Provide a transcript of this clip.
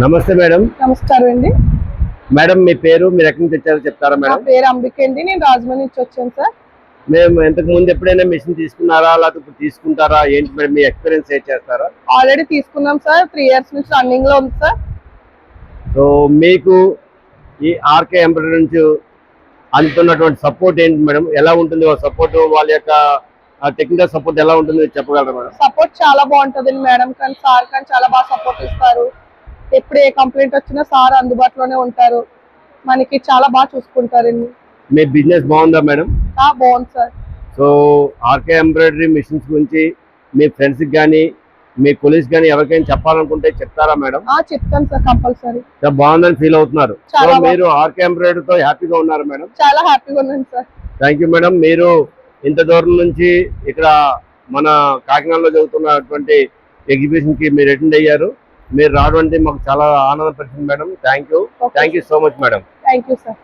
నమస్తే మేడం. నమస్కారం అండి. మేడం మీ పేరు, మీరు ఎక్కడి నుంచి వచ్చారో చెప్తారా నా మేడం? పేరు అంబిక అండి. నేను రాజమండ్రి నుంచి వచ్చాను సార్. మేము ఇంతకు ముందు ఎప్పుడైనా మిషన్ తీసుకున్నారా, లేకపోతే ఇప్పుడు తీసుకుంటారా, ఏంటి మేడం మీ ఎక్స్పీరియన్స్ షేర్ చేస్తారా? ఆల్రెడీ తీసుకున్నాం సార్. 3 years నుంచి రన్నింగ్ లో ఉంది సార్. సో మీకు ఈ ఆర్కే ఎంబ్రాయిడరీ నుంచి అందుతున్నటువంటి సపోర్ట్ ఏంటి మేడం? ఎలా ఉంటుంది సపోర్ట్, వాళ్ళ యొక్క టెక్నికల్ సపోర్ట్ ఎలా ఉంటుంది చెప్పగలరా మేడం? సపోర్ట్ చాలా బాగుంటుంది మేడం కానీ సార్ కానీ చాలా బాగా సపోర్ట్ ఇస్తారు. ఎప్పుడు ఏ కంప్లైంట్ వచ్చినా సార్ అందుబాటులోనే ఉంటారు. మనకి చాలా బాగా చూసుకుంటారండి. మీ బిజినెస్ బాగుందా మేడం? బాగుంది sir. So RK embroidery machines గురించి మీ ఫ్రెండ్స్కి కానీ మీ కొలీగ్స్ కానీ ఎవరికైనా చెప్పాలనుకుంటే చెప్తారా మేడం? చెప్తాను సార్, కంపల్సరీ. బాగుందని ఫీల్ అవుతున్నారు. సో చాలా మీరు ఆర్కే ఎంబ్రాయిడరీతో హ్యాపీగా ఉన్నారు మేడం? చాలా హ్యాపీగా ఉన్నాను సార్. Thank you madam. మీరు ఇంత దూరం నుంచి ఇక్కడ మన కాకినాడలో జరుగుతున్నటువంటి ఎగ్జిబిషన్ కి మీరు అటెండ్ అయ్యారు. మీరు రావడం అంటే మాకు చాలా ఆనందపరిచింది madam. Thank you so much madam. Thank you sir.